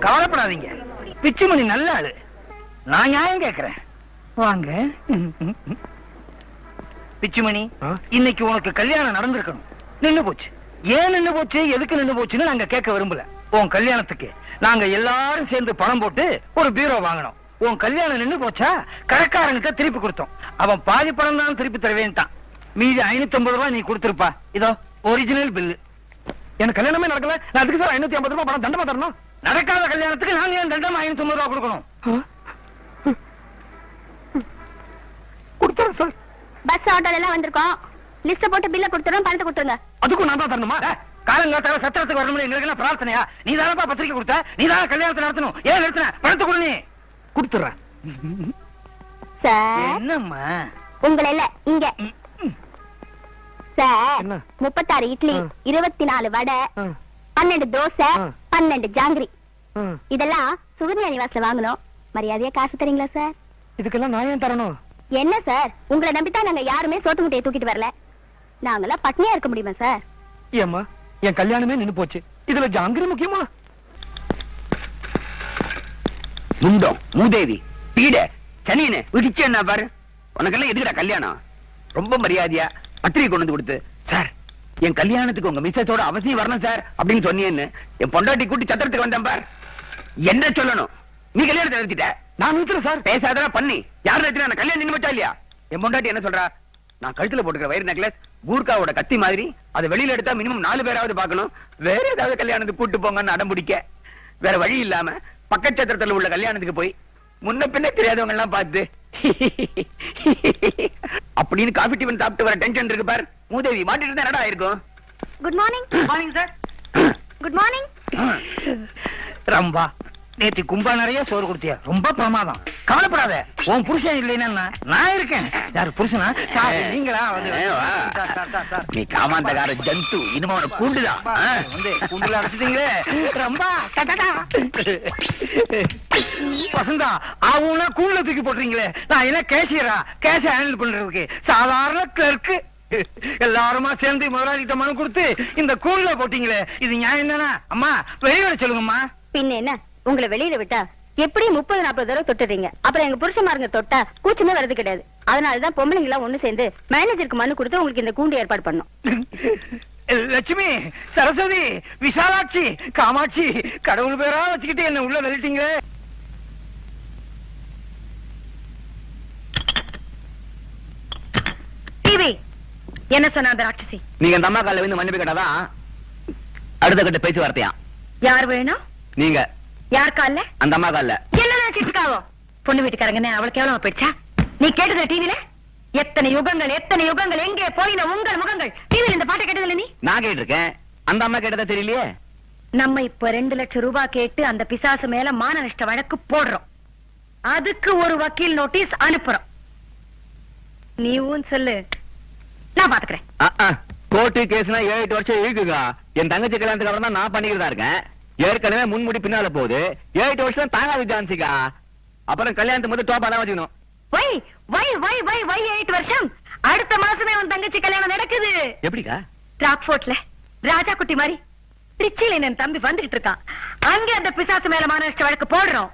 கவலைப்படாதீங்க, பிச்சுமணி நல்ல ஆளு. நான் நியாயம் கேக்குறேன். வாங்க பிச்சுமணி, இன்னைக்கு உனக்கு கல்யாணம் நடந்திருக்கணும். நின்னு போச்சு. ஏன் நின்னு போச்சு, எதுக்கு நின்னு போச்சுன்னு நாங்க கேட்க விரும்பல. உன் கல்யாணத்துக்கு நாங்க எல்லாரும் சேர்ந்து பணம் போட்டு ஒரு பீரோ வாங்கினோம். உன் கல்யாணம் நின்னு போச்சா, கடைக்காரங்கிட்ட திருப்பி கொடுத்தோம். அவன் பாதி பணம் தான் திருப்பி தருவேன்ட்டான். மீதி 550 ரூபாய் நீ கொடுத்திருப்பா. இதோ ஒரிஜினல் பில்லு. எனக்கு கல்யாணமே நடக்கல, நான் அதுக்கு சார் 550 ரூபாய் பணம் தண்டமா தரணும்? நடக்காத கல்யாணத்துக்கு நாங்க ஏன் தண்டமா 550 ரூபாய் கொடுக்கணும்? கொடுத்துறேன் சார். பஸ் ஆட்டோல எல்லாம் வந்திருக்கோம். லிஸ்ட் போட்டு பில்ல கொடுத்துறோம், பணத்தை கொடுத்துருங்க. அதுக்கும் நான் தான் தரணுமா? காலங்காத்தால சத்திரத்துக்கு வரணும், எங்களுக்கு என்ன பிரார்த்தனையா? நீ தானப்பா பத்திரிக்கை கொடுத்த, நீ தான கல்யாணத்தை நடத்தணும். ஏன் நிறுத்தின? பணத்தை கொடு. நீ கொடுத்துறேன் சார். என்னம்மா உங்களை இல்ல இங்க சார். 36 இட்லி, 24 வடை, 12 தோசை, 12 ஜாங்கிரி. இதெல்லாம் சுகன்யா நிவாஸ்ல வாங்கணும். மரியாதையா காசு தரீங்களா சார்? இதுக்கெல்லாம் நான் ஏன் தரணும்? என்ன சார், உங்களை நம்பித்தான் நாங்க யாருமே சோத்து முட்டையை தூக்கிட்டு வரல. நாங்களாம் பட்னியா இருக்க முடியுமா சார்? ஏம்மா, என் கல்யாணமே நின்னு போச்சு, இதுல ஜாங்கிரி முக்கியமா? முண்டம், மூதேவி, பீட, சனியனு விடிச்சு என்ன பாரு. உனக்கெல்லாம் எதுக்குடா கல்யாணம்? ரொம்ப மரியாதையா பத்திரிகை கொண்டு வந்து கொடுத்து, சார் என் கல்யாணத்துக்கு உங்க மிஸ்ஸஸோட அவசியம் வரணும் சார் அப்படின்னு சொன்னீன்னு என் பொண்டாட்டி கூட்டி சத்திரத்துக்கு வந்தேன் பார். என்ன சொல்லணும்? நீ கல்யாணத்தை நிறுத்திட்ட. நான் நிறுத்துறேன் சார். பேசாதான் பண்ணி யார் நிறுத்தினா? நான் கல்யாணம் நின்று வச்சா இல்லையா? என் பொண்டாட்டி என்ன சொல்றா? நான் கழுத்துல போட்டுக்கிற வயிறு நெக்லஸ் கூர்காவோட கத்தி மாதிரி, அதை வெளியில எடுத்தா மினிமம் 4 பேராவது பார்க்கணும். வேற ஏதாவது கல்யாணத்துக்கு கூட்டு போங்கன்னு அடம் பிடிக்க வேற வழி இல்லாம பக்கச்சத்திரத்துல உள்ள கல்யாணத்துக்கு போய் முன்ன பின்ன தெரியாதவங்க எல்லாம் பார்த்து அப்படின்னு காபி டிஃபன் சாப்பிட்டு வர டென்ஷன் இருக்கு பார். மூதேவி மாட்டிட்டு இருந்தா என்னடா இருக்கும்? Good morning. Morning sir. Good morning. Rambha, நேத்து கும்பா நிறைய சோறு கொடுத்தியா? ரொம்ப பிரமாதம். கவலைப்படாத, உன் புருஷன் இல்லைன்னா நான் இருக்கேன். யாரு புருஷனா? சார் நீங்களா? நீ காமாந்தகார ஜந்து, இனிமே உன கூண்டுதான் வந்து கூண்டுல அடைச்சிட்டீங்களே. ரம்பா வசந்தா, அவங்கள கூண்டுல தூக்கி போட்டுறீங்களே. நான் என்ன கேஷியரா? கேஷ ஹேண்டில் பண்றதுக்கு சாதாரண கிளர்க்கு. எல்லாருமா சேர்ந்து முதலாளிகிட்ட மனு கொடுத்து இந்த கூண்டுல போட்டீங்களே, இது நியாயம் தானே? அம்மா வெளியில சொல்லுங்கம்மா. பின்ன என்ன, உங்களை வெளியில விட்டா எப்படி 30-40 தடவை தொட்டுறீங்க. அப்புறம் எங்க புருஷமாருங்க தொட்டா கூச்சமே வர்றது கிடையாது. அதனாலதான் பொம்பளைங்க எல்லாம் ஒண்ணு சேர்ந்து மேனேஜருக்கு மனு கொடுத்து உங்களுக்கு இந்த கூண்டு ஏற்பாடு பண்ணோம். லட்சுமி, சரஸ்வதி, விசாலாட்சி, காமாட்சி, கடவுள் பேரா வச்சுக்கிட்டு என்ன உள்ள தள்ளிட்டீங்க. டிவி என்ன சொன்ன அந்த ராட்சசி? நீங்க அந்த அம்மா கால வந்து மன்னிப்பு கேட்டாதான் அடுத்த கட்ட பேச்சுவார்த்தையா? யார் வேணும்? நீங்க. யார் கால்ல? அந்த அம்மா கால்ல. என்ன நினைச்சிட்டு இருக்காவோ? பொண்ணு வீட்டுக்காரங்க அவளுக்கு எவ்வளவு போயிடுச்சா? நீ கேட்டது டிவில எத்தனை யுகங்கள் எங்கே போயின உங்கள் முகங்கள். டிவில இந்த பாட்டை கேட்டதில்ல நீ? நான் கேட்டிருக்கேன், அந்த அம்மா கேட்டதா தெரியலையே. நம்ம இப்ப 2 லட்சம் ரூபாய் கேட்டு அந்த பிசாசு மேல மான நஷ்ட வழக்கு போடுறோம். அதுக்கு ஒரு வக்கீல் நோட்டீஸ் அனுப்புறோம். நீ ஊன் சொல்லு, நான் பாத்துக்கிறேன். கோர்ட்டு கேஸ்னா 7-8 வருஷம் இருக்குங்க. என் தங்கச்சி கல்யாணத்துக்கு அப்புறம் தான் நான் பண்ணிக்கிறதா இருக்கேன். ஏற்கனவே முன்முடி பின்னால போகுது. 7 வருஷம் தாங்காது ஜான்சிகா. அப்புறம் கல்யாணத்துக்கு மட்டும் டோப்பா தான் வச்சுக்கணும். வை 8 வருஷம். அடுத்த மாசமே உன் தங்கச்சி கல்யாணம் நடக்குது. எப்படிக்கா? ராக்ஃபோர்ட்ல ராஜா குட்டி மாதிரி ரிச்சில என் தம்பி வந்துகிட்டு இருக்கான். அங்க அந்த பிசாசு மேல மான நஷ்ட வழக்கு போடுறோம்.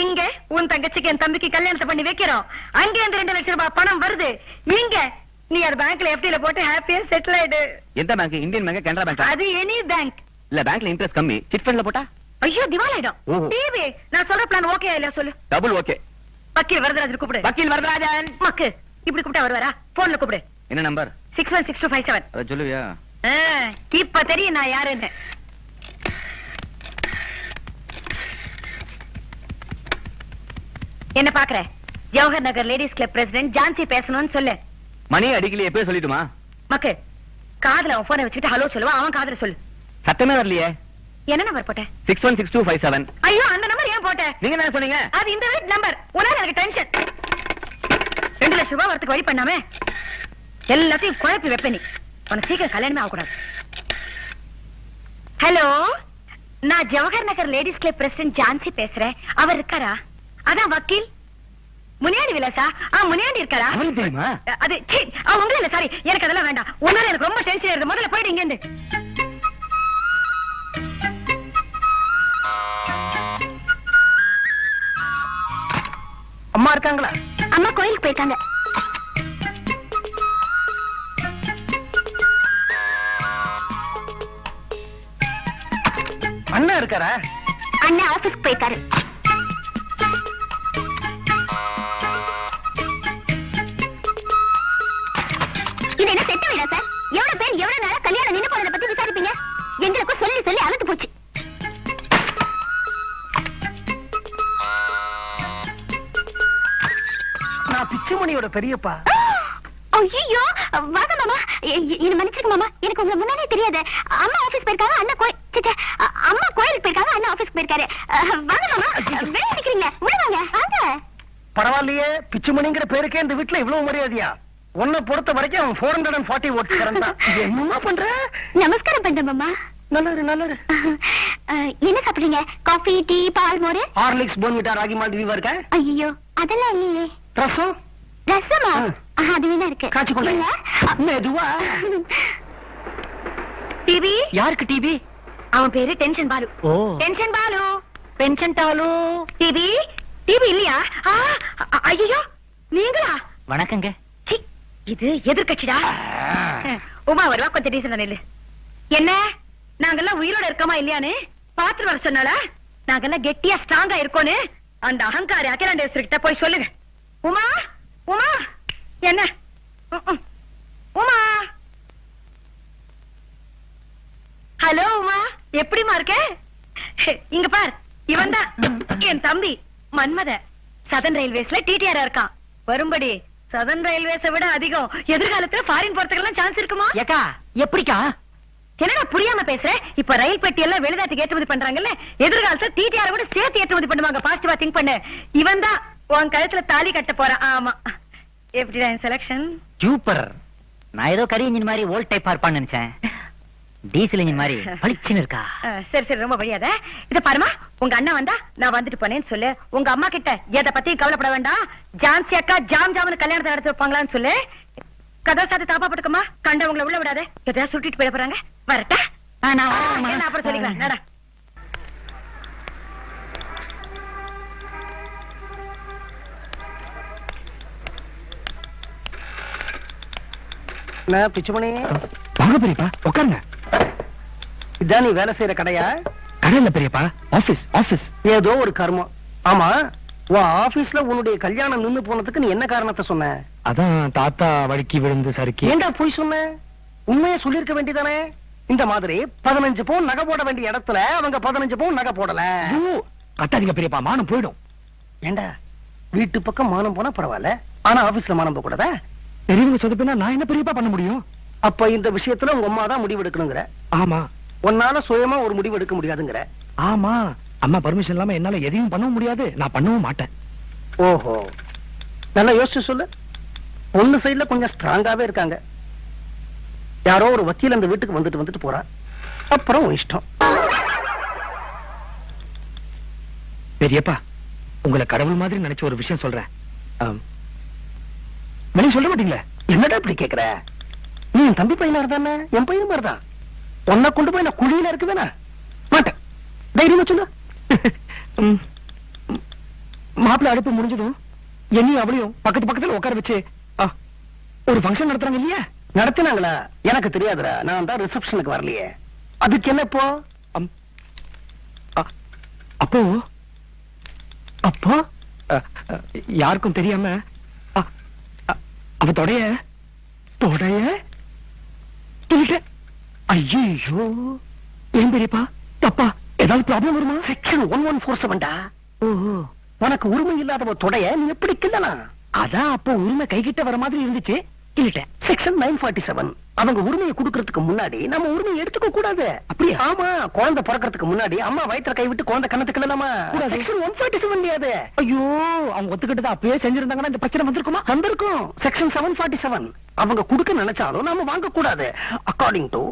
இங்க உன் தங்கச்சிக்கு என் தம்பிக்கு கல்யாணத்தை பண்ணி வைக்கிறோம். அங்க இருந்து 2 லட்சம் ரூபாய் பணம் வருது. இங்க நீ அது பேங்க்ல எஃப்டில போட்டு ஹாப்பியா செட்டில் ஆயிடு. எந்த bank? Indian bank, Canara bank? அது எனி பேங்க். இல்ல பேங்க்ல இன்ட்ரெஸ்ட் கம்மி. சிட் ஃபண்ட்ல போட்டா ஐயோ திவாலாயிடும். டிவி நான் சொல்ற பிளான் ஓகே இல்ல சொல்லு. Double okay. வக்கீல் வரதராஜன் கூப்பிடு. வக்கீல் வரதராஜன். மக்கு இப்படி கூப்பிட்டா வருவாரா? போன்ல கூப்பிடு. என்ன நம்பர்? 616257. அத சொல்லுவியா? இப்ப தெரியும் நான் யாருன்னு. என்ன பாக்குற? Jawahar Nagar ladies club president Jhansi பேசணும்னு சொல்லு. மணி அடிக்கலையே, எப்போ சொல்லிட்டுமா? மக்கு காதுல அவன் போனை வச்சுக்கிட்டு ஹலோ சொல்லுவான். அவன் காதுல சொல்லு. சத்தமே வரலையே. என்ன நம்பர் போட்ட? 616257. ஐயோ அந்த நம்பர் ஏன் போட்ட? நீங்க என்ன சொன்னீங்க? அது இந்த வீட் நம்பர். உனால எனக்கு டென்ஷன். 2 லட்சம் ரூபாய் வரதுக்கு வழி பண்ணாம எல்லாத்தையும் குழப்பி வைப்ப நீ. உனக்கு சீக்கிரம் கல்யாணமே ஆகக்கூடாது. ஹலோ, நான் Jawahar Nagar ladies club president Jhansi பேசுறேன். அவர் இருக்காரா? அதான் வக்கீல் முனியாண்டி விலாசா? முனியாண்டி இருக்காரா? தெரியுமா? அது ஒண்ணும் இல்ல, சாரி, எனக்கு அதெல்லாம் வேண்டாம். உன்னால எனக்கு ரொம்ப டென்ஷன் ஆயிருது. முதல்ல போயிடு இங்க இருந்து. அம்மா இருக்காங்களா? அம்மா கோயிலுக்கு போயிருக்காங்க. அண்ணா இருக்காரா? அண்ணா ஆபீஸ்க்கு போயிருக்காரு. இது என்ன செட்ட வீடா சார்? எவ்வளவு பேர் எவ்வளவு நேரம் கல்யாணம் நின்னு போனதை பத்தி விசாரிப்பீங்க? எங்களுக்கும் சொல்லி சொல்லி அழுத்து போச்சு. நான் பிச்சுமணியோட பெரியப்பா. ஐயோ வாங்க மாமா. என்ன மன்னிச்சுக்க மாமா, எனக்கு உங்களை முன்னாடியே தெரியாது. அம்மா ஆபீஸ் போயிருக்காங்க, அண்ணா அம்மா கோயிலுக்கு போயிருக்காங்க, அண்ணா ஆபீஸ்க்கு போயிருக்காரு. வாங்க மாமா, வெளியே நிக்கிறீங்க, உள்ள வாங்க வாங்க. பரவாயில்லையே, பிச்சுமணிங்கிற பேருக்கே இந்த வீட்டுல இவ்வளவு மரியாதையா? உன்னை பொறுத்த வரைக்கும் அவன் 440 ஓட்டு தான். என்ன பண்ற? நமஸ்காரம் பண்றேன் மாமா. நல்லது நல்லது. என்ன சாப்பிடுறீங்க? காஃபி, டீ, பால், மோர்? ஹார்லிக்ஸ், போன்விட்டா, ராகி மால்ட் வீவா இருக்கா? ஐயோ அதெல்லாம் இல்லையே. ரசம்? ரசமா? அது வேணா இருக்கு. காய்ச்சி கொண்டு இல்ல? மெதுவா. டிவி? யாருக்கு டிவி? அவன் பேரு டென்ஷன் பாலு. ஓ, டென்ஷன் பாலு. பென்ஷன் டாலு. டிவி? டிவி இல்லையா? ஐயோ நீங்களா? வணக்கங்க. சி, இது எதிர்க்கட்சிடா. உமா வருவா, கொஞ்சம் டீசன் நில்லு. என்ன நாங்கெல்லாம் உயிரோட இருக்கோமா இல்லையான்னு பாத்துட்டு வர சொன்னால? நாங்கெல்லாம் கெட்டியா ஸ்ட்ராங்கா இருக்கோன்னு அந்த அகங்காரி அகிலாண்டேஸ்வரி கிட்ட போய் சொல்லுங்க. உமா உமா என்ன? உமா, ஹலோ உமா, எப்படிமா இருக்க? இங்க பார், இவன் தான் என் தம்பி மன்மத. சதன் ரயில்வேஸ்ல டிடிஆர் இருக்கான். வரும்படி சதன் ரயில்வேஸை விட அதிகம் எதிர்காலத்துல ஃபாரின் போறதுக்கெல்லாம் சான்ஸ் இருக்குமா? ஏக்கா எப்படிக்கா? என்னடா புரியாம பேசுற? இப்ப ரயில் பெட்டி எல்லாம் வெளிநாட்டுக்கு ஏற்றுமதி பண்றாங்கல்ல, எதிர்காலத்துல டிடிஆர் கூட சேர்த்து ஏற்றுமதி பண்ணுவாங்க. பாசிட்டிவா திங்க் பண்ணு. இவன் தான் உன் கழுத்துல தாலி கட்ட போறான். ஆமா, எப்படிடா என் செலக்ஷன்? சூப்பர். நான் ஏதோ கரி இன்ஜின் மாதிரி ஓல்ட் டைப்பா இருப்பான்னு நினைச்சேன். டீசல் இன்ஜின் மாதிரி பளிச்சுன்னு இருக்கா. சரி சரி, ரொம்ப வழியாத. இத பாருமா, உங்க அண்ணா வந்தா நான் வந்துட்டு போனேன்னு சொல்லு. உங்க அம்மா கிட்ட எதை பத்தி கவலைப்பட வேண்டாம். ஜான்சி அக்கா ஜாம் ஜாம்னு கல்யாணத்தை நடத்தி வைப்பாங்களான்னு சொல்லு. கதவை சாத்து தாப்பா போட்டுக்கமா, கண்டவங்களை உள்ள விடாத. எதையா சுட்டிட்டு போயிட போறாங்க. வரட்டா? நான் வரேன்மா. என்ன அப்புறம் சொல்லிக்கலாம். நடா. என்ன பிச்சுமணி? வாங்க பெரியப்பா, உட்காருங்க. இதான் நீ வேலை செய்யற கடையா? கடையில பெரியப்பா, ஆபீஸ் ஆபீஸ். ஏதோ ஒரு கர்மம். ஆமா, உன் ஆபீஸ்ல உன்னுடைய கல்யாணம் நின்னு போனதுக்கு நீ என்ன காரணத்தை சொன்ன? அதான் தாத்தா வழுக்கி விழுந்து சறுக்கி. ஏண்டா போய் சொன்ன? உண்மையை சொல்லிருக்க வேண்டியதானே? இந்த மாதிரி 15 பவுன் நகை போட வேண்டிய இடத்துல அவங்க 15 பவுன் நகை போடல. கத்தாதீங்க பெரியப்பா, மானம் போயிடும். ஏண்டா வீட்டு பக்கம் மானம் போனா பரவாயில்ல, ஆனா ஆபீஸ்ல மானம் போக கூடாதா? பெரியவங்க சொதப்பினா நான் என்ன பெரியப்பா பண்ண முடியும்? அப்ப இந்த விஷயத்துல உங்க அம்மா தான் முடிவு எடுக்கணுங்கிற? ஆமா. உன்னால சுயமா ஒரு முடிவு எடுக்க முடியாதுங்கிற? ஆமா, அம்மா பர்மிஷன் இல்லாம என்னால எதையும் பண்ணவும் முடியாது, நான் பண்ணவும் மாட்டேன். ஓஹோ, நல்லா யோசிச்சு சொல்லு. பொண்ணு சைடுல கொஞ்சம் ஸ்ட்ராங்காவே இருக்காங்க. யாரோ ஒரு வக்கீல் அந்த வீட்டுக்கு வந்துட்டு போறா. அப்புறம் உன் இஷ்டம். பெரியப்பா, உங்களை கடவுள் மாதிரி நினைச்ச ஒரு விஷயம் சொல்றேன். வெளியே சொல்ல மாட்டீங்களே? என்னடா இப்படி கேக்குற? நீ என் தம்பி பையனா இருந்தானே, என் பையன் மாதிரிதான். உன்னை கொண்டு போய் நான் குழியில இருக்குவேனா? மாட்டேன். தைரியமா சொல்லு. மாப்பிள்ள அடுப்பு முடிஞ்சதும் என்னையும் அவளையும் பக்கத்து பக்கத்துல உட்கார வச்சு ஒரு ஃபங்க்ஷன் நடத்துறாங்க இல்லையா? நடத்தினாங்களா? எனக்கு தெரியாதுடா, நான் தான் ரிசப்ஷனுக்கு வரலையே. அதுக்கு என்ன இப்போ? அப்போ அப்போ யாருக்கும் தெரியாம அவ தொடைய ஐயோ, ஏன் பெரியப்பா தப்பா ஏதாவது ப்ராப்ளம் வருமா? செக்ஷன் 1147டா. ஓஹோ, உனக்கு உரிமை இல்லாதவ தொடைய நீ எப்படி கிள்ளலாம்? அதான் அப்போ உரிமை கைகிட்ட வர மாதிரி இருந்துச்சு, கிள்ளிட்டேன். செக்ஷன் 947 அவங்க உரிமையை கொடுக்கறதுக்கு முன்னாடி நம்ம உரிமையை எடுத்துக்க கூடாது. அப்படியே? ஆமா, குழந்தை பிறக்கிறதுக்கு முன்னாடி அம்மா வயிற்றுல கை விட்டு குழந்தை கண்ணத்து கிள்ளலாமா? செக்ஷன் 147 முடியாது. ஐயோ, அவங்க ஒத்துக்கிட்டது அப்பயே செஞ்சிருந்தாங்கன்னா இந்த பிரச்சனை வந்திருக்குமா? வந்திருக்கும். செக்ஷன் 747 அவங்க கொடுக்க நினைச்சாலும் நாம வாங்க கூடாது. According to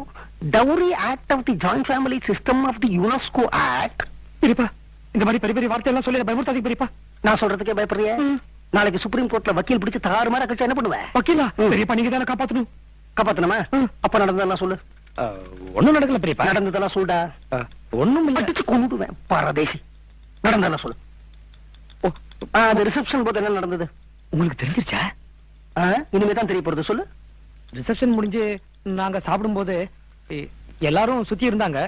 dowry act of the joint family system of the UNESCO act. பெரியப்பா, இந்த மாதிரி பெரிய பெரிய வார்த்தை எல்லாம் சொல்லி பயமுறுத்தாதீங்க பெரியப்பா. நான் சொல்றதுக்கே பயப்படுறிய? நாளைக்கு சுப்ரீம் கோர்ட்ல வக்கீல் பிடிச்சு தாறு மாதிரி கழிச்சா என்ன பண்ணுவேன்? வக்கீலா? பெரியப்பா, நீங்க தானே காப்பாத்தணும். காப்பாத்தணுமா? அப்ப நடந்ததெல்லாம் சொல்லு. ஒண்ணும் நடக்கல பெரியப்பா. நடந்ததெல்லாம் சொல்டா. ஒண்ணும் இல்ல. அடிச்சு கொண்டுடுவேன் பரதேசி. நடந்ததெல்லாம் சொல்லு. அது ரிசப்ஷன் போது என்ன நடந்தது உங்களுக்கு தெரிஞ்சிருச்சா? இனிமேதான் தெரிய போறது, சொல்லு. ரிசப்ஷன் முடிஞ்சு நாங்க சாப்பிடும்போது எல்லாரும் சுத்தி இருந்தாங்க.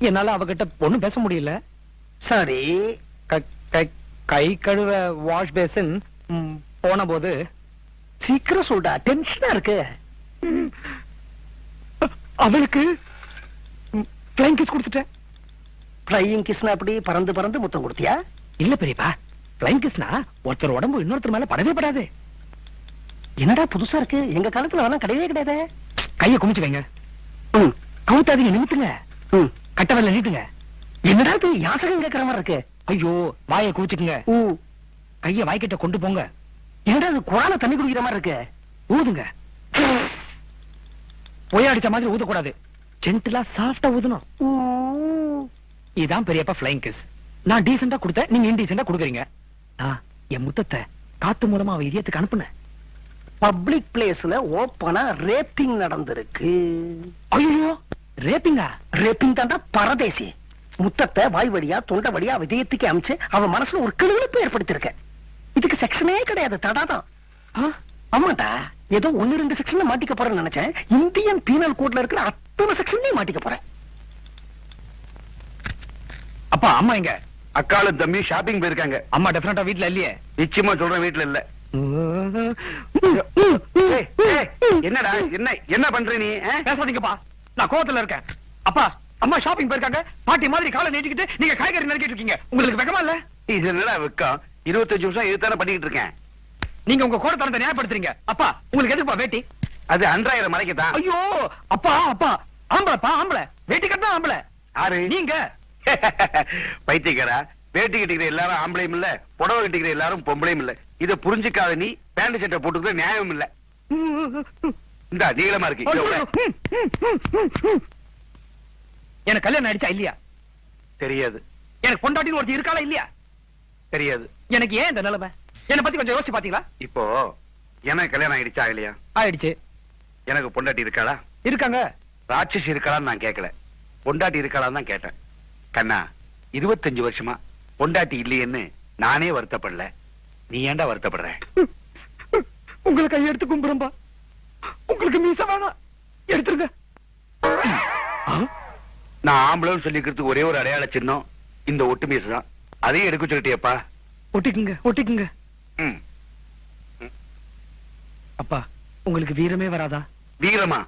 என்னால அவகிட்ட ஒண்ணும் பேச முடியல. சரி, கை கழுவ வாஷ் பேசின் போன போது சீக்கிரம் சொல்டா, டென்ஷனா இருக்கு. அவளுக்கு ஃப்ளைங் கிஸ் கொடுத்துட்டேன். ஃப்ளையிங் கிஸ்னா அப்படி பறந்து பறந்து முத்தம் கொடுத்தியா? இல்ல பெரியப்பா, ஃப்ளைங் கிஸ்னா ஒருத்தர் உடம்பு இன்னொருத்தர் மேல படவே படாது. என்னடா புதுசா இருக்கு, எங்க காலத்துல அதெல்லாம் கிடையவே கிடையாது. கைய குமிச்சு வைங்க, ம், கவுத்தாதீங்க, நிமித்துங்க, ம். கட்ட வரல நீட்டுங்க. என்னடா இது யாசகம் கேட்கற மாதிரி இருக்கு? ஐயோ, வாயை குவிச்சுக்குங்க, ஊ, கைய வாய்க்கிட்ட கொண்டு போங்க, என்னடா இது குரான தண்ணி குடிக்கிற மாதிரி இருக்கு? ஊதுங்க. பொய் அடிச்ச மாதிரி ஊதக்கூடாது, ஜென்டிலா சாஃப்டா ஊதணும். ஊ. இதான் பெரியப்பா ஃப்ளைங் கிஸ். நான் டீசெண்டா கொடுத்தேன், நீங்க இன்டீசெண்டா கொடுக்குறீங்க. நான் என் முத்தத்தை காத்து மூலமா அவ இதயத்துக்கு அனுப்புனேன். பப்ளிக் பிளேஸ்ல ஓப்பனா ரேப்பிங் நடந்திருக்கு. ஐயோ, ரேப்பிங்கா? ரேப்பிங் தாண்டா பரதேசி. முத்தத்தை வாய் வழியா தொண்டை வழியா விதயத்துக்கு அமைச்சு அவ மனசுல ஒரு கிளிப்பு ஏற்படுத்திருக்க. இதுக்கு செக்ஷனே கிடையாது, தடாதான். ஆமாண்டா, ஏதோ 1-2 செக்ஷன்ல மாட்டிக்க போறேன்னு நினைச்சேன். இந்தியன் பீனல் கோட்ல இருக்கிற அத்தனை செக்ஷன்லயும் மாட்டிக்க போறேன். அப்பா, அம்மா எங்க? அக்காலும் தம்பி ஷாப்பிங் போயிருக்காங்க. அம்மா டெஃபினட்டா வீட்ல இல்லையே. நிச்சயமா சொல்றேன், வீட்டுல இல்ல. ஏய், ஏய், என்னடா, என்ன பண்ற நீ? பேசாதீங்கப்பா, நான் கோவத்துல இருக்கேன். அப்பா, அம்மா ஷாப்பிங் போயிருக்காங்க. பாட்டி மாதிரி காலை நீட்டிக்கிட்டு நீங்க காய்கறி நறுக்கிட்டு இருக்கீங்க. உங்களுக்கு வெக்கமா இல்ல? இது என்னடா வெக்கம்? 25 நிமிஷம் இதுதானே பண்ணிட்டு இருக்கேன். நீங்க உங்க கோடத்தனத்தை நியாயப்படுத்துறீங்க. அப்பா, உங்களுக்கு எதுக்குப்பா வேட்டி? அது அன்றாயிரம் மலைக்குதான். ஐயோ, அப்பா, ஆம்பளப்பா, ஆம்பளை. வேட்டி கட்டினா ஆம்பளை. யாரு நீங்க? பைத்தியக்காரா, வேட்டி கட்டிக்கிற எல்லாரும் ஆம்பளையும் இல்ல, புடவை கட்டிக்கிற எல்லாரும் பொம்பளையும் இல்ல. இத புரிஞ்சுக்காத நீ பேண்ட் சட்டை போட்டுக்கிற நியாயம் இல்ல. இந்த நீளமா இருக்கு. எனக்கு கல்யாணம் ஆயிடுச்சா இல்லையா? தெரியாது. எனக்கு பொண்டாட்டின்னு ஒருத்தி இருக்காளா இல்லையா? தெரியாது. எனக்கு ஏன் இந்த நிலைமை? என்னை பத்தி கொஞ்சம் யோசிச்சு பாத்தீங்களா? இப்போ எனக்கு கல்யாணம் ஆயிடுச்சா இல்லையா? ஆயிடுச்சு. எனக்கு பொண்டாட்டி இருக்காளா? இருக்காங்க. ராட்சசி இருக்காளான்னு நான் கேட்கல, பொண்டாட்டி இருக்காளான்னு தான் கேட்டேன். கண்ணா, 25 வருஷமா பொண்டாட்டி இல்லையேன்னு நானே வருத்தப்படல, நீ ஏன்டா வருத்தப்படுற? உங்களுக்கு கையெடுத்து கும்பிடும்பா. உங்களுக்கு மீச வேணாம், எடுத்துருங்க. நான் ஆம்பளன்னு சொல்லிக்கிறதுக்கு ஒரே ஒரு அடையாள சின்னம் இந்த ஒட்டு மீசு தான். அதையும் எடுக்க சொல்லிட்டியப்பா. ஒட்டிக்குங்க, ஒட்டிக்குங்க. ம். அப்பா, உங்களுக்கு வீரமே வராதா? வீரமா?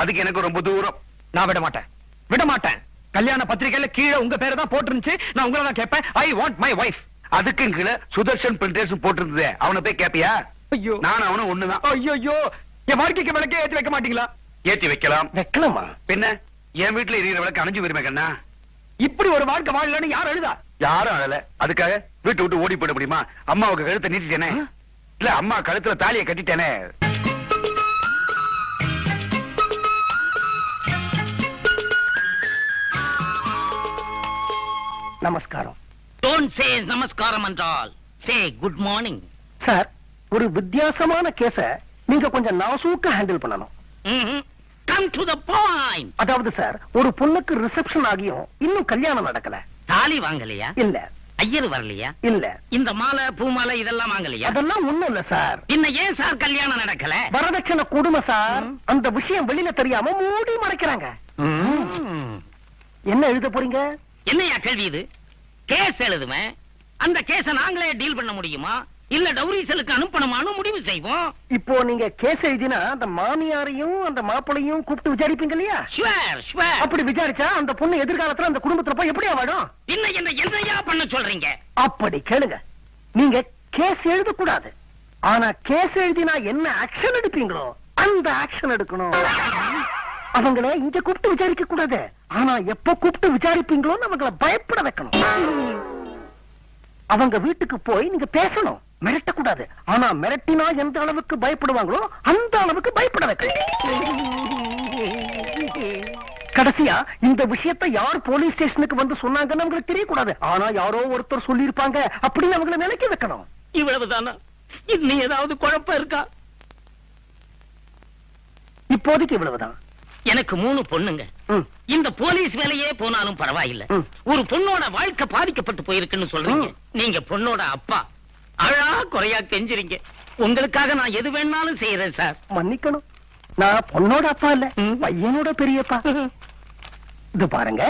அதுக்கு எனக்கு ரொம்ப தூரம். நான் விட மாட்டேன், விட மாட்டேன். கல்யாண பத்திரிகையில கீழே உங்க பேரை தான் போட்டுருந்துச்சு. நான் உங்களை தான் கேட்பேன். I want my wife. அதுக்கு கீழே சுதர்ஷன் பிரிண்டர்ஸ் போட்டிருந்ததே, அவனை போய் கேப்பியா? ஐயோ, நான் அவனும் ஒண்ணுதான். ஐயோ, என் வாழ்க்கைக்கு விளக்கே ஏத்தி வைக்க மாட்டீங்களா? ஏத்தி வைக்கலாம். வைக்கலாமா? பின்ன என் வீட்டுல எரியிற விளக்கு அணைஞ்சு வருமே கண்ணா. இப்படி ஒரு வாழ்க்கை வாழலன்னு யார் அழுதா? யாரும் அழல. அதுக்காக வீட்டு விட்டு ஓடி போயிட முடியுமா? அம்மாவுக்கு கழுத்தை நீட்டிட்டேனே, இல்ல அம்மா கழுத்துல தாலியை கட்டிட்டேனே. நமஸ்காரம். Don't say நமஸ்காரம் என்றால் say good morning. சார், ஒரு வித்தியாசமான கேஸ நீங்க கொஞ்சம் நாசூக்கா ஹேண்டில் பண்ணணும். Come to the point. அதாவது சார், ஒரு பொண்ணுக்கு ரிசப்ஷன் ஆகியும் இன்னும் கல்யாணம் நடக்கல. தாலி வாங்கலையா? இல்ல ஐயர் வரலையா? இல்ல, இந்த மாலை பூ மாலை இதெல்லாம் வாங்கலையா? அதெல்லாம் ஒண்ணும் இல்ல சார். பின்ன ஏன் சார் கல்யாணம் நடக்கல? வரதட்சணை கொடுமை சார். அந்த விஷயம் வெளியில தெரியாம மூடி மறைக்கிறாங்க. என்ன எழுத போறீங்க? என்னையா கேள்வி இது? கேஸ் எழுதுவேன். அந்த கேஸ நாங்களே டீல் பண்ண முடியுமா, இல்ல டவுரி செலுக்கு அனுப்பணுமான்னு முடிவு செய்வோம். இப்போ நீங்க கேஸ் எழுதினா அந்த மாமியாரையும் அந்த மாப்பிளையும் கூப்பிட்டு விசாரிப்பீங்க இல்லையா? Sure sure. அப்படி விசாரிச்சா அந்த பொண்ணு எதிர்காலத்துல அந்த குடும்பத்துல போய் எப்படி வாழும்? பின்ன என்னையா பண்ண சொல்றீங்க? அப்படி கேளுங்க. நீங்க கேஸ் எழுதக்கூடாது, ஆனா கேஸ் எழுதினா என்ன ஆக்ஷன் எடுப்பீங்களோ அந்த ஆக்ஷன் எடுக்கணும். அவங்கள இங்க கூப்பிட்டு விசாரிக்க கூடாது, ஆனா எப்ப கூப்பிட்டு விசாரிப்பீங்களோ அவங்கள பயப்பட வைக்கணும். அவங்க வீட்டுக்கு போய் நீங்க பேசணும், மிரட்டக்கூடாது. ஆனா மிரட்டினா எந்த அளவுக்கு பயப்படுவாங்களோ அந்த அளவுக்கு பயப்பட வைக்கணும். கடைசியா இந்த விஷயத்தை யார் போலீஸ் ஸ்டேஷனுக்கு வந்து சொன்னாங்கன்னு அவங்களுக்கு தெரியக்கூடாது, ஆனா யாரோ ஒருத்தர் சொல்லி இருப்பாங்க அப்படின்னு அவங்களை நினைக்க வைக்கணும். இவ்வளவுதானா? இன்னும் ஏதாவது குழப்பம் இருக்கா? இப்போதைக்கு இவ்வளவுதான். எனக்கு 3 பொண்ணுங்க. ம். இந்த போலீஸ் வேலையே போனாலும் பரவாயில்லை. ம். ஒரு பொண்ணோட வாழ்க்கை பாதிக்கப்பட்டு போயிருக்குன்னு சொல்றீங்க. நீங்க பொண்ணோட அப்பா அழா குறையா கெஞ்சுறீங்க. உங்களுக்காக நான் எது வேணாலும் செய்யறேன் சார். மன்னிக்கணும், நான் பொண்ணோட அப்பா இல்ல, பையனோட பெரியப்பா. இது பாருங்க,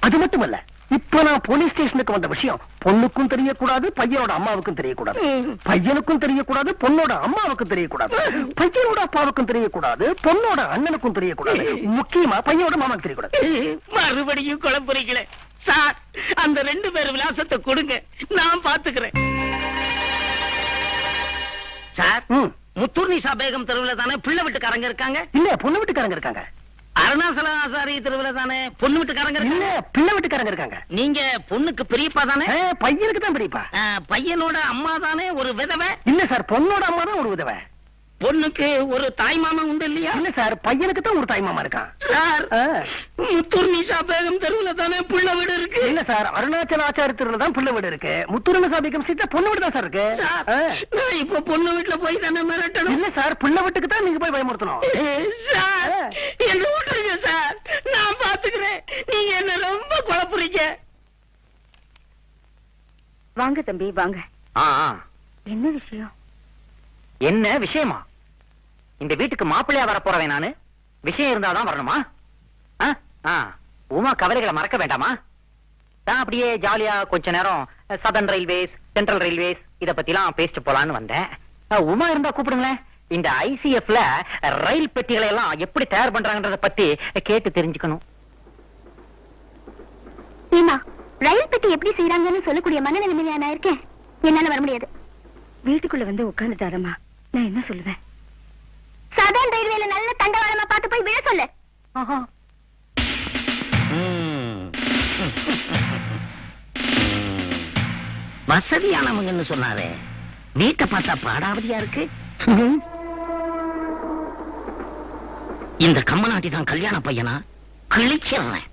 அது மட்டுமல்ல, இப்ப நான் போலீஸ் ஸ்டேஷனுக்கு வந்த விஷயம் பொண்ணுக்கும் தெரியக்கூடாது, பையனோட அம்மாவுக்கும் தெரியக்கூடாது, பையனுக்கும் தெரியக்கூடாது, பொண்ணோட அம்மாவுக்கும் தெரியக்கூடாது, பையனோட அப்பாவுக்கும் தெரியக்கூடாது, பொண்ணோட அண்ணனுக்கும் தெரியக்கூடாது, முக்கியமா பையனோட மாமாவுக்கு தெரியக்கூடாது. மறுபடியும் குழப்பறீங்களே சார். அந்த 2 பேர் விலாசத்தை கொடுங்க, நான் பாத்துக்கிறேன். சார், ம். முத்தூர் நிசா பேகம் தெருவுல தானே பிள்ளை வீட்டுக்காரங்க இருக்காங்க? இல்ல, பொண்ணு வீட்டுக்காரங்க இருக்காங்க. அருணாசல ஆசாரி தெருவுல தானே பொண்ணு வீட்டுக்காரங்க இல்ல, இருக்காங்க? பிள்ளை வீட்டுக்காரங்க இருக்காங்க. நீங்க பொண்ணுக்கு பெரியப்பா தானே? பையனுக்கு தான் பெரியப்பா. பையனோட அம்மா தானே ஒரு விதவை? இல்ல சார், பொண்ணோட அம்மா தான் ஒரு உதவ. பொண்ணுக்கு ஒரு தாய் மாமா உண்டு இல்லையா? இல்ல சார், பையனுக்கு தான் ஒரு தாய் மாமா இருக்கான். சார், ஆ. முத்தூர் நிசா பேகம் தெருவுல தானே பிள்ளை வீடு இருக்கு? இல்ல சார், அருணாச்சல ஆச்சாரத்துல தான் பிள்ளை வீடு இருக்கு. முத்துரம சாபிகம் சீட்டா பொண்ணு வீடு தான் சார் இருக்கு. சார், ஆ. நான் இப்ப பொண்ணு வீட்டுல போய் தானே மிரட்டணும்? இல்ல சார், பிள்ளை வீட்டுக்கு தான் நீங்க போய் பயமுறுத்தணும். சார், என்ன விட்டுருங்க சார், நான் பாத்துக்கிறேன். நீங்க என்ன ரொம்ப குழப்புறீங்க. வாங்க தம்பி வாங்க. ஆ, ஆ. என்ன விஷயம்? என்ன விஷயமா? இந்த வீட்டுக்கு மாப்பிள்ளையா வர போறவன் நானு. விஷயம் இருந்தாதான் வரணுமா? ஆ, ஆ. உமா கவலைகளை மறக்க வேண்டாமா? நான் அப்படியே ஜாலியா கொஞ்ச நேரம் சதர்ன் ரயில்வேஸ், சென்ட்ரல் ரயில்வேஸ் இத பத்திலாம் பேசிட்டு போலான்னு வந்தேன். உமா இருந்தா கூப்பிடுங்களேன். இந்த ஐசிஎஃப்ல ரயில் பெட்டிகளை எல்லாம் எப்படி தயார் பண்றாங்கன்றத பத்தி கேட்டு தெரிஞ்சுக்கணும். ஏமா, ரயில் பெட்டி எப்படி செய்யறாங்கன்னு சொல்லக்கூடிய மனநிலைமையில நான் இருக்கேன். என்னால வர முடியாது. வீட்டுக்குள்ள வந்து உட்கார்ந்துட்டாரம்மா, நான் என்ன சொல்லுவேன்? சதர்ன் ரயில்வேல நல்ல தண்டவாளமா பார்த்து போய் விழ சொல்லு. வசதியானவங்கன்னு சொன்னாரே, வீட்டை பார்த்தா பாடாவதியா இருக்கு. இந்த கம்மநாட்டி தான் கல்யாண பையனா? கிழிச்சிடுறேன்.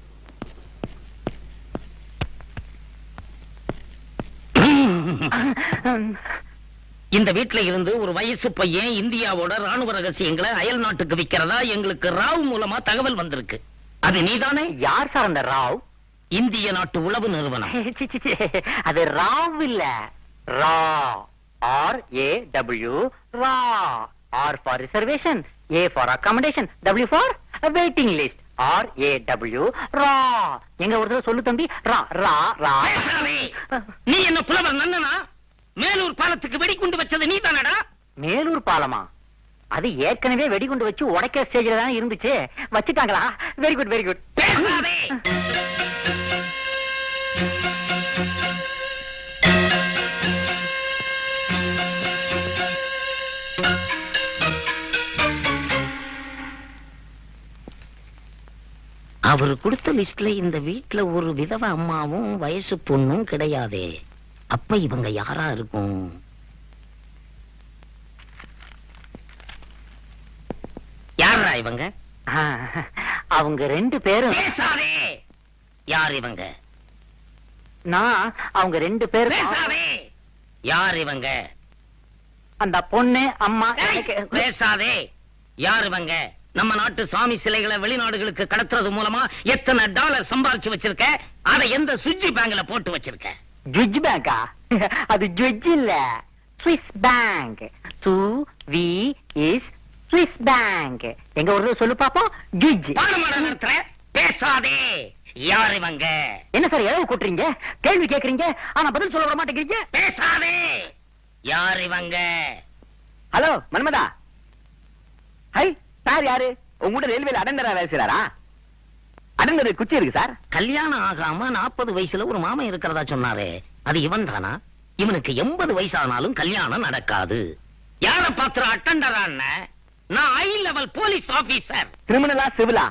இந்த வீட்டுல இருந்து ஒரு வயசு பையன் இந்தியாவோட ராணுவ ரகசியங்களை அயல் நாட்டுக்கு விக்கிறதா எங்களுக்கு ராவ் மூலமா தகவல் வந்திருக்கு. அது நீதானே? யார் சார் அந்த ராவ்? இந்திய நாட்டு உளவு நிறுவனம். C, C, C. அது ராவ் இல்ல, ரா. RAW, raw. R for reservation, A for accommodation, W for waiting list. RAW, ரா. எங்க ஒரு தடவை சொல்லு தம்பி. ரா, ரா, ரா. பேசாதே. நீ என்ன புலவர் நன்னனா? மேலூர் பாலத்துக்கு வெடிகுண்டு வச்சது நீ தானடா? மேலூர் பாலமா? அது ஏற்கனவே வெடிகுண்டு வச்சு உடைக்கிற ஸ்டேஜ்ல தான் இருந்துச்சு. வச்சுட்டாங்களா? Very good, very good. பேசாதே. அவர் கொடுத்த லிஸ்ட்ல இந்த வீட்ல ஒரு விதவ அம்மாவும் வயசு பொண்ணும் கிடையாதே. அப்ப இவங்க யாரா இருக்கும்? யாரா இவங்க? அவங்க 2 பேரும். பேசாதே. யார் இவங்க? நான் அவங்க 2 பேரும். பேசாதே. யார் இவங்க? அந்த பொண்ணு அம்மா. ஏய், பேசாதே. யார் இவங்க? நம்ம நாட்டு சாமி சிலைகளை வெளிநாடுகளுக்கு கடத்துறது மூலமா எத்தனை டாலர் சம்பாரிச்சு வச்சிருக்க? அதை எந்த சுவிட்ச் பேங்க்ல போட்டு வச்சிருக்க? ஜுவஜ் பேங்கா? அது ஜுவஜ் இல்ல, Swiss bank. SUV is Swiss bank. எங்க ஒரு சொல்லு பாப்போம். ஜுவஜ். பாடமாட நடத்துற. பேசாதே. யார் இவங்க? என்ன சார் எழவு கூட்டுறீங்க? கேள்வி கேக்குறீங்க, ஆனா பதில் சொல்ல வர மாட்டேங்கிறீங்க. பேசாதே. யார் இவங்க? ஹலோ மன்மதா. ஹை, சார் யாரு? உங்க ரயில்வேல அடண்டரா வேலை செய்றாரா? அடண்டர் குச்சி இருக்கு சார். கல்யாணம் ஆகாம 40 வயசுல ஒரு மாமன் இருக்கிறதா சொன்னாரே, அது இவன் தானா? இவனுக்கு 80 வயசானாலும் கல்யாணம் நடக்காது. யார பாத்திர அட்டண்டரான? நான் ஹை லெவல் போலீஸ் ஆபீசர். கிரிமினலா சிவிலா?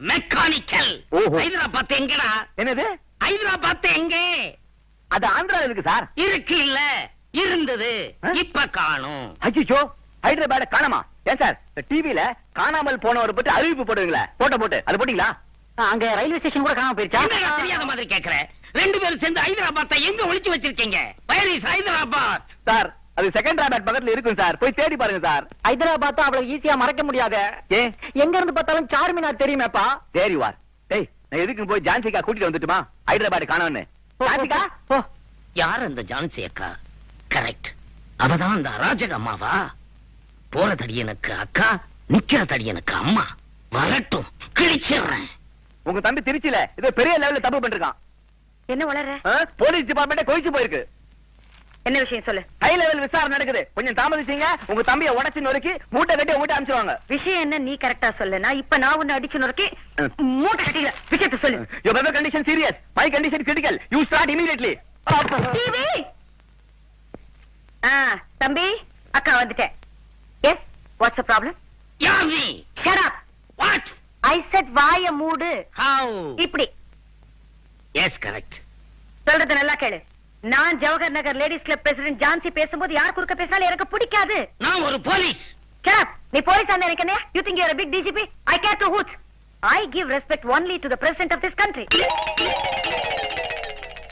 மெக்கானிக்கல். ஓஹோ. ஹைதராபாத் எங்கடா? என்னது? ஹைதராபாத் எங்க அது ஆந்திரால இருக்கு சார். இருக்கு? இல்ல, இருந்தது, இப்ப காணும். அச்சோ, ஹைதராபாத் காணாமா? ஏன் சார், டிவில காணாமல் போனவர் பத்தி அறிவிப்பு போடுவீங்களா? போட்டு அது போட்டீங்களா? அங்க ரயில்வே ஸ்டேஷன் கூட காணாம போயிருச்சா? என்னடா தெரியாத மாதிரி கேக்குற? 2 பேரும் சேர்ந்து ஹைதராபாத்தை எங்க ஒளிச்சு வச்சிருக்கீங்க? Where is Hyderabad? சார், அது செகண்டராபாத் பக்கத்துல இருக்கும் சார். போய் தேடி பாருங்க சார். ஹைதராபாத் அவ்வளவு ஈஸியா மறக்க முடியாது. ஏ, எங்க இருந்து பார்த்தாலும் சார்மினார் தெரியுமேப்பா. There you are. டேய் நான் எதுக்கு போய் ஜான்சிகா கூட்டிட்டு வந்துட்டுமா ஹைதராபாத் காணோன்னு ஜான்சிகா ஓ யார் அந்த ஜான்சி அக்கா கரெக்ட் அவதான் அந்த அராஜக அம்மாவா போற தடியனுக்கு அக்கா நிக்கிற தடியனுக்கு அம்மா வரட்டும் கிழிச்சிடுறேன் உங்க தம்பி திருச்சியில ஏதோ பெரிய லெவல்ல தப்பு பண்ணிருக்கான் என்ன வளர்ற போலீஸ் டிபார்ட்மெண்ட் கொதிச்சு போயிருக்கு என்ன விஷயம் சொல்லு ஹை லெவல் விசாரணை நடக்குது கொஞ்சம் தாமதிச்சீங்க உங்க தம்பியை உடைச்சு நொறுக்கி மூட்டை கட்டி மூட்டை அனுப்பிச்சுவாங்க விஷயம் என்ன நீ கரெக்டா சொல்லு நான் இப்ப நான் உன்னை அடிச்சு நொறுக்கி மூட்டை கட்டிக்கிறேன் விஷயத்த சொல்லு your weather condition serious my condition critical you start immediately TV தம்பி அக்கா வந்துட்டேன் எஸ் வாட்ஸ் தி ப்ராப்ளம் யாமி shut up what I said வாய மூடு ஹவ் இப்படி எஸ் கரெக்ட் சொல்றது நல்லா கேளு நான் Jawahar Nagar ladies club president Jhansi பேசும்போது யார் குறுக்க பேசினாலும் எனக்கு பிடிக்காது நான் ஒரு போலீஸ் Shut up! நீ போலீஸ் ஆன எனக்கு என்ன? You think you're a big DGP? I care to hoots. I give respect only to the president of this country.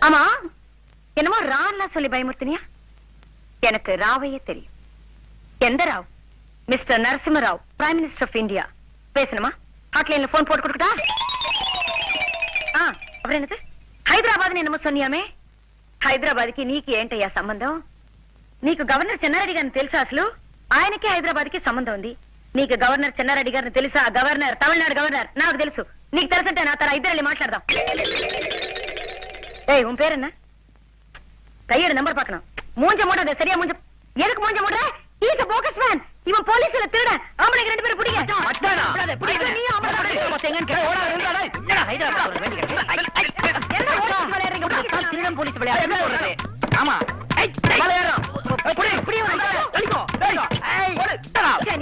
ஆமா என்னமோ ரான்லாம் சொல்லி பயமுறுத்தினியா? எனக்கு ராவையே தெரியும். எந்த Rao? Mister Narasimha Rao, prime minister of India. பேசணுமா? ஹாட்லைன்ல போன் போட்டு கொடுக்கட்டா? அப்புறம் என்னது? హైదరాబాద్ என்னமோ சொன்னியாமே? హైదరాబాద్కి నీకు ఏంటయ్యా సంబంధం? నీకు గవర్నర్ చెన్నారెడ్డి గారిని తెలుసా అసలు? ఆయనకి హైదరాబాద్కి సంబంధం ఉంది. నీకు గవర్నర్ చెన్నారెడ్డి గారిని తెలుసా? గవర్నర్ తమిళనాడు గవర్నర్ నాకు తెలుసు. నీకు తెలుసంటే నా తర ఇద్దరు మాట్లాడదాం. ஏய் உன் பேர் என்ன? கையோட நம்பர் பார்க்கணும். மூஞ்ச மூடாத சரியா மூஞ்ச. எதுக்கு மூஞ்ச மூடுற? He is a bogus man. இவன் போலீஸ்ல திருட. ஆம்பளைங்க ரெண்டு பேரும் பிடிங்க. மச்சானா பிடிங்க நீ ஆம்பளை மத்தேங்கன்னு கேளு. ஓடா இருந்தாடா. என்னடா ஹைதராபாத் வர வேண்டிய என்ன போலீஸ் விளையாடுறீங்க? திருடன் போலீஸ் விளையாடுறது என்ன ஓடுறது? ஆமா. ஏய் விளையாடுறோம். புடி புடி அடிக்கோ. ஏய் ஓடு.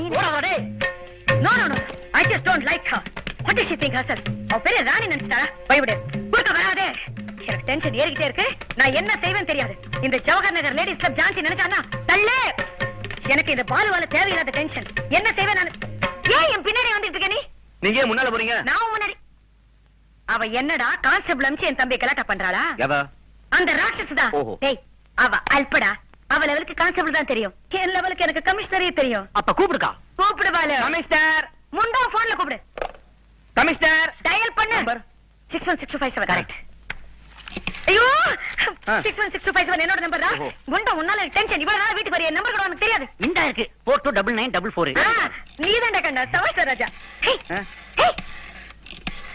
நீ ஓடாத டேய். No no no. I just don't like her. What does she think herself? அவ பெரிய ராணி நினைச்சடா. பயப்படு. குறுக்க வராதே. எனக்கு டென்ஷன் ஏறிக்கிட்டே இருக்கு. நான் என்ன செய்வேன்னு தெரியாது. இந்த ஜவஹர் நகர் லேடிஸ் கிளப் ஜான்சி நினைச்சானா தள்ளே. எனக்கு இந்த பாலுவால தேவையில்லாத டென்ஷன். என்ன செய்வேன் நான்? ஏன் என் பின்னாடி வந்துட்டு இருக்க நீ? நீங்க ஏன் முன்னால போறீங்க? நான் முன்னாடி. அவ என்னடா கான்ஸ்டபிள் அம்ச்சி என் தம்பி கலாட்டா பண்றாளா? எவ? அந்த ராட்சஸ் தான். ஓஹோ. டேய் அவ அல்படா. அவ லெவலுக்கு கான்ஸ்டபிள் தான் தெரியும். என் லெவலுக்கு எனக்கு கமிஷனரே தெரியும். அப்ப கூப்பிடுக்கா. கூப்பிடு பாலு. கமிஷனர் முண்டா போன்ல கூப்பிடு. கமிஷனர் டயல் பண்ணு. Number 616257 correct. ஐயோ 616257 என்னோட நம்பர் டா. குண்டா உன்னால டென்ஷன் இவ்வளவு நாள் வீட்டுக்கு வரைய நம்பர் கூட எனக்கு தெரியாது. இந்தா இருக்கு 429944. நீதான்டா கண்டா சவாஷ்டா ராஜா. ஹே ஹே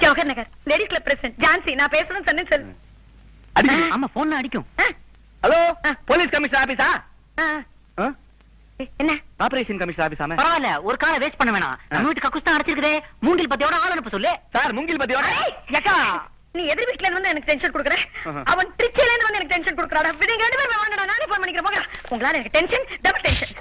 Jawahar Nagar ladies club president Jhansi நான் பேசணும்னு சொன்னேன் சார். ஆமா போன்ல அடிக்கும். ஹலோ போலீஸ் கமிஷனர் ஆபீஸா? என்ன ஆபரேஷன் கமிஷனர் ஆபீஸாமே? பரவாயில்ல ஒரு காலை வேஸ்ட் பண்ண வேணாம். நம்ம வீட்டு கக்குஸ் தான் அடிச்சிருக்குதே. மூங்கில் பத்தியோட ஆள் அனுப்ப சொல்லு. சார் மூங்கில் பத்தியோட யக்கா நீ எதிர் வீட்ல இருந்து எனக்கு டென்ஷன் குடுக்குற. அவன் ட்ரிச்சில இருந்து வந்து எனக்கு டென்ஷன் குடுக்குறாடா. நீங்க ரெண்டு பேரும் வாங்கடா. நானே ஃபோன் பண்ணிக்கிறேன் போங்க. உங்களால எனக்கு tension double tension.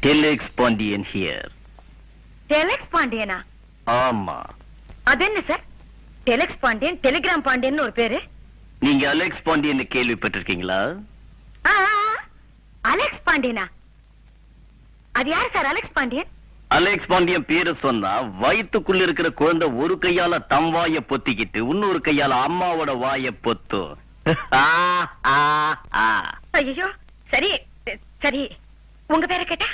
Telex Pandian here. Telex பாண்டியனா? ஆமா. அது என்ன sir? Telex Pandian telegram Pandian ஒரு பேரு. நீங்க அலெக்ஸ் பாண்டியன் கேள்விப்பட்டிருக்கீங்களா? அலெக்ஸ் பாண்டியனா? அது யாரு sir Alex Pandian? Alex Pandian பேரு சொன்னா வயித்துக்குள்ள இருக்கிற குழந்தை ஒரு கையால தம் வாய பொத்திக்கிட்டு இன்னொரு கையால அம்மாவோட வாய பொத்தும். ஐயோ சரி சரி உங்க பேரை கேட்டா?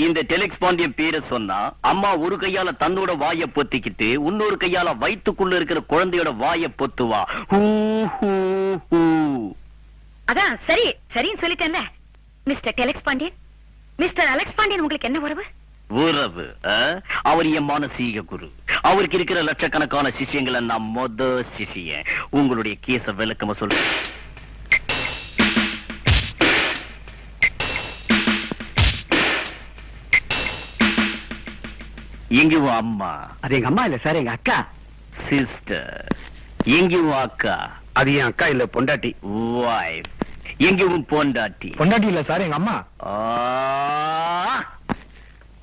இந்த டெலெக்ஸ் பாண்டியன் பேரை சொன்னா அம்மா ஒரு கையால தன்னோட வாய பொத்திக்கிட்டு இன்னொரு கையால வயித்துக்குள்ள இருக்கிற குழந்தையோட வாய பொத்துவா. அதான் சரி சரின்னு சொல்லிட்டேன்ல. Mister telex Pandian, mister Alex Pandian உங்களுக்கு என்ன உறவு? உறவு? அவர் என் மானசீக குரு. அவருக்கு இருக்கிற லட்சக்கணக்கான சிஷியங்களை நான் மொத சிஷியன். உங்களுடைய கேஸ விளக்கமா சொல்றேன். எங்க உன் அம்மா? அது எங்க அம்மா இல்ல சார், எங்க அக்கா. சிஸ்டர். எங்க உன் அக்கா? அது என் அக்கா இல்ல, பொண்டாட்டி. வைஃப். எங்க உன் பொண்டாட்டி? பொண்டாட்டி இல்ல சார் எங்க அம்மா.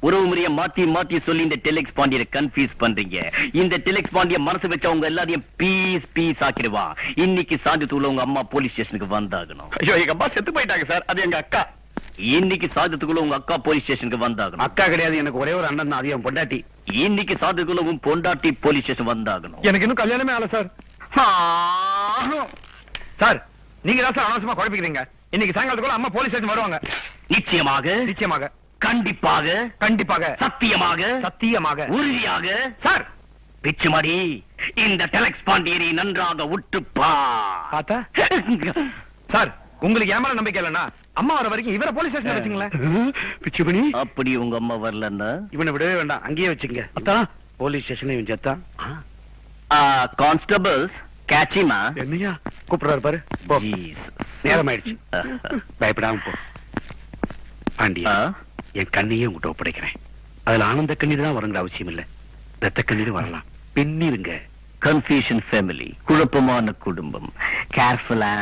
உறவு முறைய மாத்தி மாத்தி சொல்லி இந்த டெலெக்ஸ் பாண்டியனை கன்ஃபியூஸ் பண்றீங்க. இந்த டெலெக்ஸ் பாண்டிய மனசு வச்சா உங்க எல்லாரையும் பீஸ் பீஸ் ஆக்கிடுவான். இன்னைக்கு சாயந்தரத்துக்குள்ள உங்க அம்மா போலீஸ் ஸ்டேஷனுக்கு வந்தாகணும். ஐயோ எங்க அம்மா செத்து போயிட்டாங்க சார், அது எங்க அக்கா. இன்னைக்கு சாயந்தரத்துக்குள்ள உங்க அக்கா போலீஸ் ஸ்டேஷனுக்கு வந்தாகணும். அக்கா கிடையாது, எனக்கு ஒரே ஒரு அண்ணன் தான், அது என் பொண்டாட்டி. இன்னைக்கு சாயந்தரத்துக்குள்ள உன் பொண்டாட்டி போலீஸ் ஸ்டேஷன் வந்தாகணும். எனக்கு இன்னும் கல்யாணமே ஆகல சார். சார் நீங்க தான் சார் அனாவசியமா குழப்பிக்கிறீங்க. இன்னைக்கு சாயங்காலத்துக்குள்ள அம்மா போலீஸ் ஸ்டேஷன் வருவாங்க. நிச்சயமாக, நிச்சயமாக, கண்டிப்பாக, கண்டிப்பாக, சத்தியமாக, சத்தியமாக. உறுதியாக. சார் பிச்சுமணி, இந்த டெலக்ஸ் பாண்டியனை நன்றாக உற்றுப்பா. பார்த்தா சார், உங்களுக்கு ஏமாற நம்பிக்கை இல்லைன்னா அம்மா வர வரைக்கும் இவரை போலீஸ் ஸ்டேஷன்ல வச்சுங்களேன். பிச்சுமணி, அப்படி உங்க அம்மா வரலன்னா இவனை விடவே வேண்டாம், அங்கேயே வச்சுங்க. அத்தான் போலீஸ் ஸ்டேஷன்ல இவன் செத்தான். கான்ஸ்டபிள்ஸ் கேட்சிமா. என்னையா கூப்பிடுறாரு பாரு. போ. நேரம் ஆயிடுச்சு. பயப்படாம போ. பாண்டியா, என் கண்ணையே உங்ககிட்ட ஒப்படைக்கிறேன். அதுல ஆனந்த கண்ணீர் தான் வருங்கிற அவசியம் இல்ல, ரத்த கண்ணீர் வரலாம். பின்னிருங்க. கன்ஃபியூஷன் ஃபேமிலி, குழப்பமான குடும்பம். கேர்ஃபுல்லா